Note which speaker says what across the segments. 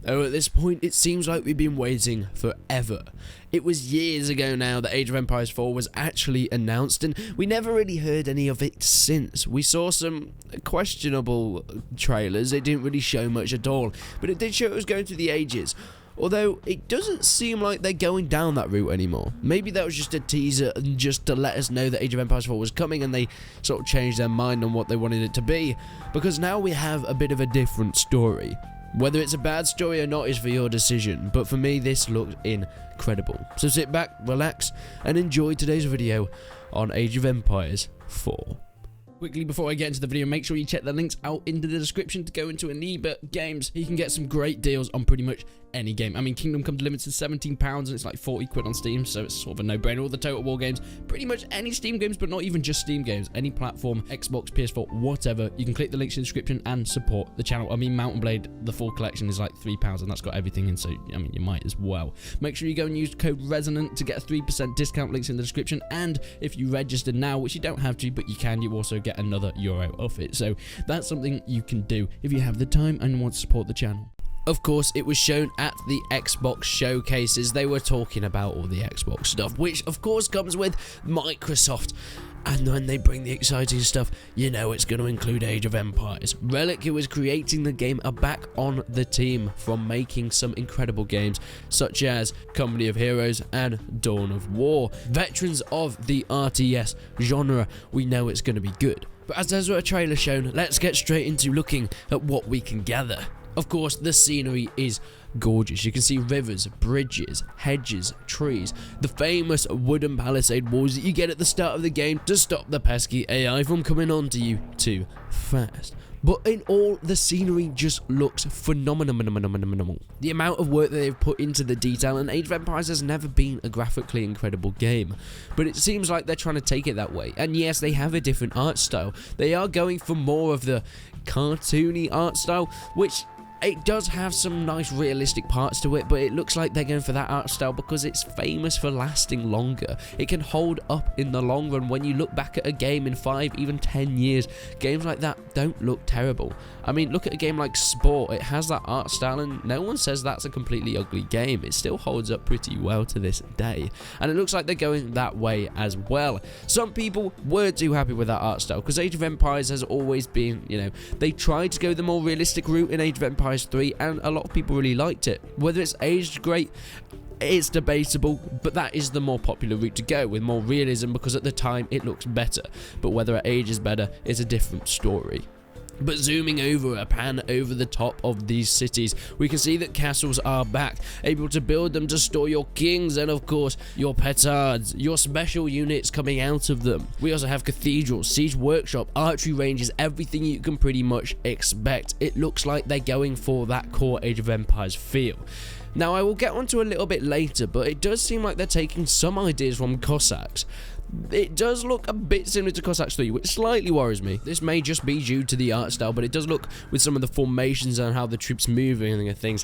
Speaker 1: Oh, at this point, it seems like we've been waiting forever. It was years ago now that Age of Empires 4 was actually announced, and we never really heard any of it since. We saw some questionable trailers. It didn't really show much at all, but it did show it was going through the ages. Although, it doesn't seem like they're going down that route anymore. Maybe that was just a teaser just to let us know that Age of Empires 4 was coming and they sort of changed their mind on what they wanted it to be. Because now we have a bit of a different story. Whether it's a bad story or not is for your decision, but for me this looked incredible. So sit back, relax, and enjoy today's video on Age of Empires 4. Quickly before I get into the video, make sure you check the links out in the description to go into Aniba Games. You can get some great deals on pretty much any game. I mean, Kingdom Come Delivered's £17 and it's like 40 quid on Steam, so it's sort of a no-brainer. All the Total War games, pretty much any Steam games, but not even just Steam games. Any platform, Xbox, PS4, whatever. You can click the links in the description and support the channel. I mean, Mountain Blade, the full collection is like £3 and that's got everything in, so I mean, you might as well. Make sure you go and use code RESONANT to get a 3% discount. Links in the description, and if you register now, which you don't have to, but you can, you also get another euro off it. So that's something you can do if you have the time and want to support the channel. Of course, it was shown at the Xbox showcases. They were talking about all the Xbox stuff, which of course comes with Microsoft. And when they bring the exciting stuff, you know it's going to include Age of Empires. Relic, who is creating the game, are back on the team from making some incredible games, such as Company of Heroes and Dawn of War. Veterans of the RTS genre, we know it's going to be good. But as there's a trailer shown, let's get straight into looking at what we can gather. Of course, the scenery is gorgeous. You can see rivers, bridges, hedges, trees, the famous wooden palisade walls that you get at the start of the game to stop the pesky AI from coming onto you too fast. But in all, the scenery just looks phenomenal. The amount of work that they've put into the detail, and Age of Empires has never been a graphically incredible game. But it seems like they're trying to take it that way. And yes, they have a different art style. They are going for more of the cartoony art style, which it does have some nice realistic parts to it, but it looks like they're going for that art style because it's famous for lasting longer. It can hold up in the long run. When you look back at a game in 5, even 10 years, games like that don't look terrible. I mean, look at a game like Sport. It has that art style and no one says that's a completely ugly game. It still holds up pretty well to this day. And it looks like they're going that way as well. Some people weren't too happy with that art style because Age of Empires has always been, you know, they tried to go the more realistic route in Age of Empires 3 and a lot of people really liked it. Whether it's aged great, it's debatable, but that is the more popular route to go, with more realism, because at the time it looks better. But whether it ages better is a different story. But zooming over a pan over the top of these cities, we can see that castles are back, able to build them to store your kings and of course your petards, your special units coming out of them. We also have cathedrals, siege workshop, archery ranges, everything you can pretty much expect. It looks like they're going for that core Age of Empires feel. Now I will get onto a little bit later, but it does seem like they're taking some ideas from Cossacks. It does look a bit similar to Cossacks 3, which slightly worries me. This may just be due to the art style, but it does look, with some of the formations and how the troops move and things,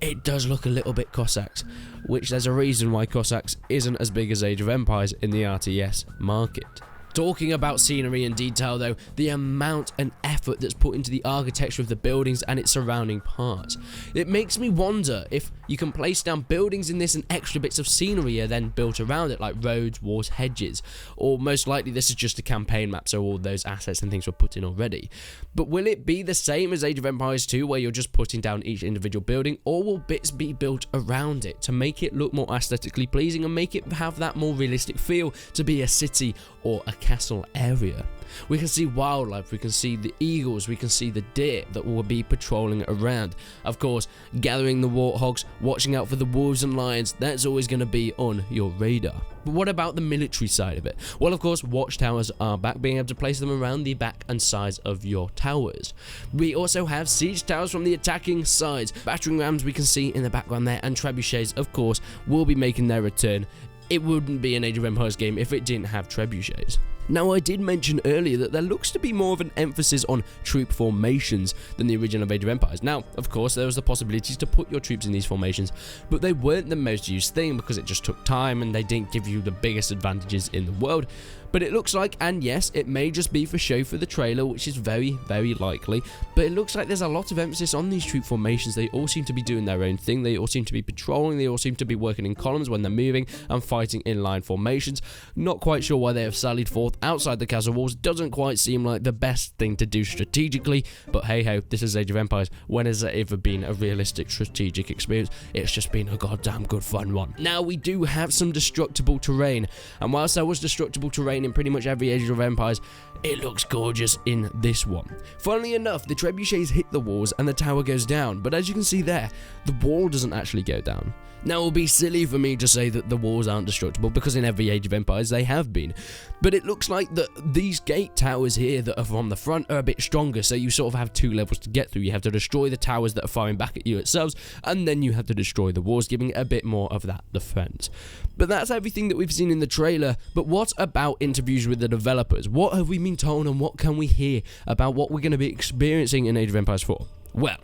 Speaker 1: it does look a little bit Cossacks, which there's a reason why Cossacks isn't as big as Age of Empires in the RTS market. Talking about scenery and detail though, the amount and effort that's put into the architecture of the buildings and its surrounding parts. It makes me wonder if you can place down buildings in this and extra bits of scenery are then built around it, like roads, walls, hedges. Or most likely this is just a campaign map, so all those assets and things were put in already. But will it be the same as Age of Empires 2, where you're just putting down each individual building, or will bits be built around it to make it look more aesthetically pleasing and make it have that more realistic feel to be a city or a castle area? We can see wildlife, we can see the eagles, we can see the deer that will be patrolling around. Of course, gathering the warthogs, watching out for the wolves and lions, that's always going to be on your radar. But what about the military side of it? Well, of course, watchtowers are back, being able to place them around the back and sides of your towers. We also have siege towers from the attacking sides, battering rams we can see in the background there, and trebuchets, of course, will be making their return. It wouldn't be an Age of Empires game if it didn't have trebuchets. Now, I did mention earlier that there looks to be more of an emphasis on troop formations than the original Age of Empires. Now, of course, there was the possibilities to put your troops in these formations, but they weren't the most used thing because it just took time and they didn't give you the biggest advantages in the world. But it looks like, and yes, it may just be for show for the trailer, which is very, very likely, but it looks like there's a lot of emphasis on these troop formations. They all seem to be doing their own thing, they all seem to be patrolling, they all seem to be working in columns when they're moving and fighting in line formations. Not quite sure why they have sallied forth outside the castle walls, doesn't quite seem like the best thing to do strategically, but hey ho, this is Age of Empires. When has there ever been a realistic strategic experience? It's just been a goddamn good fun one. Now, we do have some destructible terrain, and whilst there was destructible terrain in pretty much every Age of Empires, it looks gorgeous in this one. Funnily enough, the trebuchets hit the walls and the tower goes down, but as you can see there, the wall doesn't actually go down. Now, it will be silly for me to say that the walls aren't destructible, because in every Age of Empires they have been, but it looks like that these gate towers here that are from the front are a bit stronger, so you sort of have two levels to get through. You have to destroy the towers that are firing back at you itself, and then you have to destroy the walls, giving it a bit more of that defense. But that's everything that we've seen in the trailer. But what about interviews with the developers? What have we been told, and what can we hear about what we're going to be experiencing in Age of Empires 4? Well,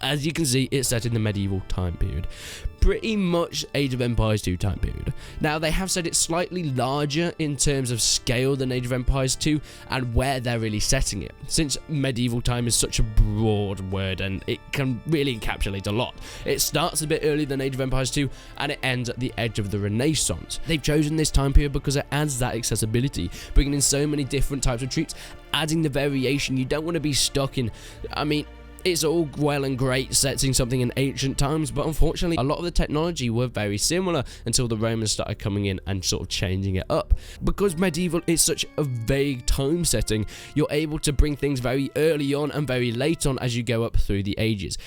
Speaker 1: as you can see, it's set in the medieval time period. Pretty much Age of Empires 2 time period. Now, they have said it's slightly larger in terms of scale than Age of Empires 2 and where they're really setting it, since medieval time is such a broad word and it can really encapsulate a lot. It starts a bit earlier than Age of Empires 2 and it ends at the edge of the Renaissance. They've chosen this time period because it adds that accessibility, bringing in so many different types of troops, adding the variation. You don't want to be stuck in, it's all well and great setting something in ancient times, but unfortunately a lot of the technology were very similar until the Romans started coming in and sort of changing it up. Because medieval is such a vague time setting, you're able to bring things very early on and very late on as you go up through the ages.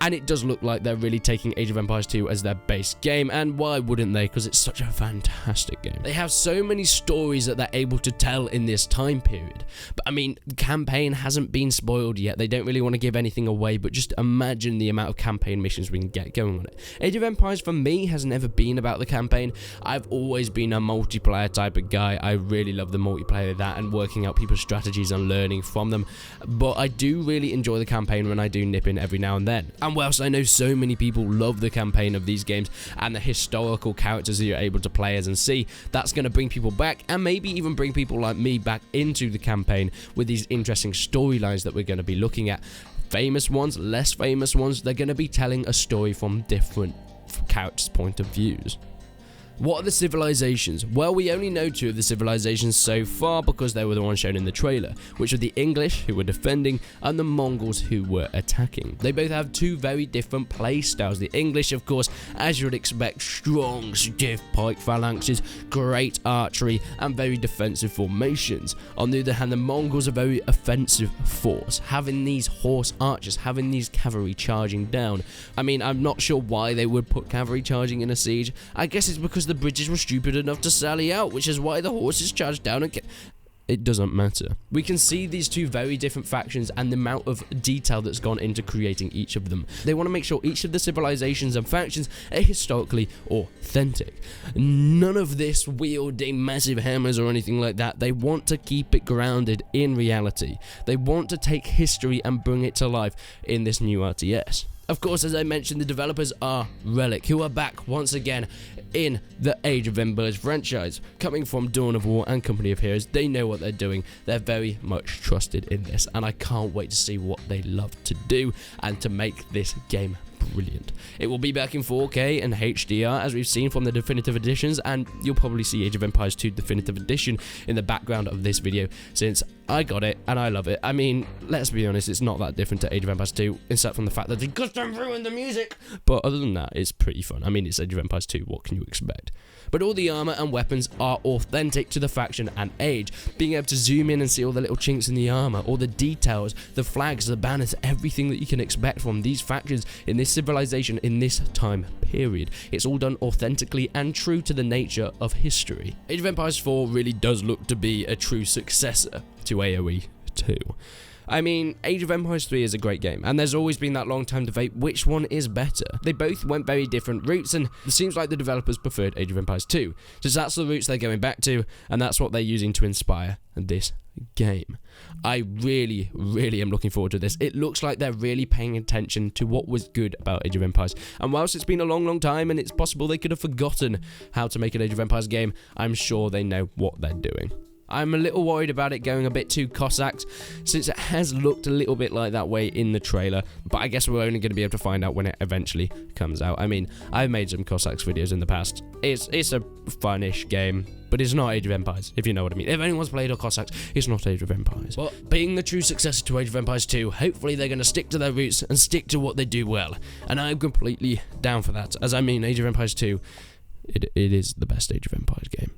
Speaker 1: And it does look like they're really taking Age of Empires 2 as their base game, and why wouldn't they? Because it's such a fantastic game. They have so many stories that they're able to tell in this time period. But the campaign hasn't been spoiled yet. They don't really want to give anything away, but just imagine the amount of campaign missions we can get going on it. Age of Empires for me has never been about the campaign. I've always been a multiplayer type of guy. I really love the multiplayer of that and working out people's strategies and learning from them. But I do really enjoy the campaign when I do nip in every now and then. And whilst I know so many people love the campaign of these games and the historical characters that you're able to play as and see, that's going to bring people back and maybe even bring people like me back into the campaign with these interesting storylines that we're going to be looking at. Famous ones, less famous ones, they're going to be telling a story from different characters' point of views. What are the civilizations? Well, we only know two of the civilizations so far because they were the ones shown in the trailer, which are the English, who were defending, and the Mongols, who were attacking. They both have two very different play styles. The English, of course, as you would expect, strong, stiff pike phalanxes, great archery, and very defensive formations. On the other hand, the Mongols are a very offensive force, having these horse archers, having these cavalry charging down. I'm not sure why they would put cavalry charging in a siege. I guess it's because the British were stupid enough to sally out, which is why the horses charged down and it doesn't matter. We can see these two very different factions and the amount of detail that's gone into creating each of them. They want to make sure each of the civilizations and factions are historically authentic. None of this wielding massive hammers or anything like that. They want to keep it grounded in reality. They want to take history and bring it to life in this new RTS. Of course, as I mentioned, the developers are Relic, who are back once again in the Age of Empires franchise. Coming from Dawn of War and Company of Heroes, they know what they're doing. They're very much trusted in this, and I can't wait to see what they love to do and to make this game brilliant. It will be back in 4K and HDR, as we've seen from the definitive editions, and you'll probably see Age of Empires 2 definitive edition in the background of this video, since I got it and I love it. Let's be honest, it's not that different to Age of Empires 2, except from the fact that they custom ruined the music. But other than that, it's pretty fun. It's Age of Empires 2, what can you expect? But all the armor and weapons are authentic to the faction and age. Being able to zoom in and see all the little chinks in the armor, all the details, the flags, the banners, everything that you can expect from these factions in this civilization in this time period. It's all done authentically and true to the nature of history. Age of Empires 4 really does look to be a true successor to AoE 2. I mean, Age of Empires 3 is a great game, and there's always been that long-time debate which one is better. They both went very different routes, and it seems like the developers preferred Age of Empires 2, since that's the routes they're going back to, and that's what they're using to inspire this game. I really am looking forward to this. It looks like they're really paying attention to what was good about Age of Empires, and whilst it's been a long time, and it's possible they could have forgotten how to make an Age of Empires game, I'm sure they know what they're doing. I'm a little worried about it going a bit too Cossacks, since it has looked a little bit like that way in the trailer, but I guess we're only going to be able to find out when it eventually comes out. I mean, I've made some Cossacks videos in the past. It's a fun-ish game, but it's not Age of Empires, if you know what I mean. If anyone's played a Cossacks, it's not Age of Empires. But being the true successor to Age of Empires 2, hopefully they're going to stick to their roots and stick to what they do well, and I'm completely down for that, as I mean, Age of Empires 2, it is the best Age of Empires game.